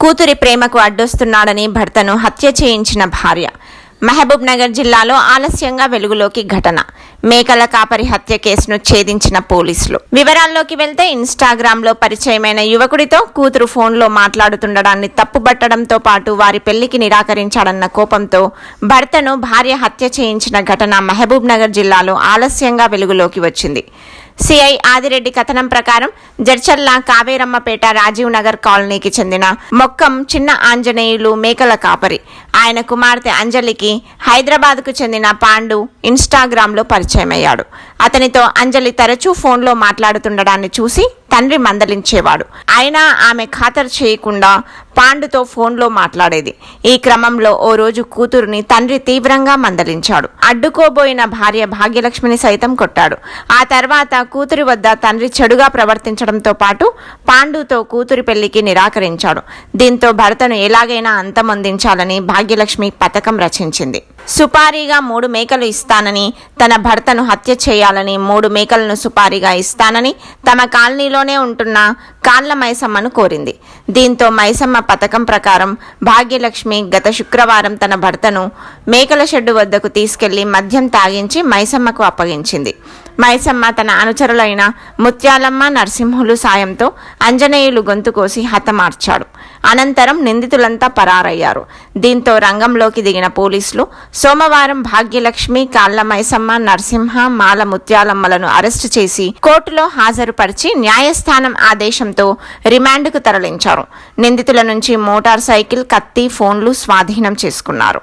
కూతురి ప్రేమకు అడ్డొస్తున్నాడని భర్తను హత్య చేయించిన భార్య. మహబూబ్ నగర్ జిల్లాలో ఆలస్యంగా వెలుగులోకి ఘటన. మేకల కాపరి హత్య కేసును ఛేదించిన పోలీసులు. వివరాల్లోకి వెళ్తే ఇన్స్టాగ్రామ్లో పరిచయమైన యువకుడితో కూతురు ఫోన్లో మాట్లాడుతుండడాన్ని తప్పుబట్టడంతో పాటు వారి పెళ్లికి నిరాకరించాడన్న కోపంతో భర్తను భార్య హత్య చేయించిన ఘటన మహబూబ్ నగర్ జిల్లాలో ఆలస్యంగా వెలుగులోకి వచ్చింది. సిఐ ఆదిరెడ్డి కథనం ప్రకారం జడ్చర్ల కావేరమ్మపేట రాజీవ్ నగర్ కాలనీకి చెందిన మొక్కం చిన్న ఆంజనేయులు మేకల కాపరి. ఆయన కుమార్తె అంజలికి హైదరాబాద్కు చెందిన పాండు ఇన్స్టాగ్రామ్లో పరిచయమయ్యాడు. అతనితో అంజలి తరచూ ఫోన్లో మాట్లాడుతుండడాన్ని చూసి తండ్రి మందలించేవాడు. అయినా ఆమె ఖాతరు చేయకుండా పాండుతో ఫోన్లో మాట్లాడేది. ఈ క్రమంలో ఓ రోజు కూతురుని తండ్రి తీవ్రంగా మందలించాడు. అడ్డుకోబోయిన భార్య భాగ్యలక్ష్మిని సైతం కొట్టాడు. ఆ తర్వాత కూతురి వద్ద తండ్రి చెడుగా ప్రవర్తించడంతో పాటు పాండుతో కూతురి పెళ్లికి నిరాకరించాడు. దీంతో భర్తను ఎలాగైనా అంతమొందించాలని భాగ్యలక్ష్మి పథకం రచించింది. సుపారీగా 3 మేకలు ఇస్తానని, తన భర్తను హత్య చేయాలని 3 మేకలను సుపారీగా ఇస్తానని తమ కాలనీలోనే ఉంటున్న కాళ్ల మైసమ్మను కోరింది. దీంతో మైసమ్మ పథకం ప్రకారం భాగ్యలక్ష్మి గత శుక్రవారం తన భర్తను మేకల షెడ్డు వద్దకు తీసుకెళ్లి మద్యం తాగించి మైసమ్మకు అప్పగించింది. మైసమ్మ తన అనుచరులైన ముత్యాలమ్మ, నరసింహులు సాయంతో అంజనేయులు గొంతు కోసి హతమార్చాడు. అనంతరం నిందితులంతా పరారయ్యారు. దీంతో రంగంలోకి దిగిన పోలీసులు సోమవారం భాగ్యలక్ష్మి, కాళ్ల మైసమ్మ, నరసింహ, మాల ముత్యాలమ్మలను అరెస్టు చేసి కోర్టులో హాజరుపరిచి న్యాయస్థానం ఆదేశంతో రిమాండ్కు తరలించారు. నిందితుల నుంచి మోటార్ సైకిల్, కత్తి, ఫోన్లు స్వాధీనం చేసుకున్నారు.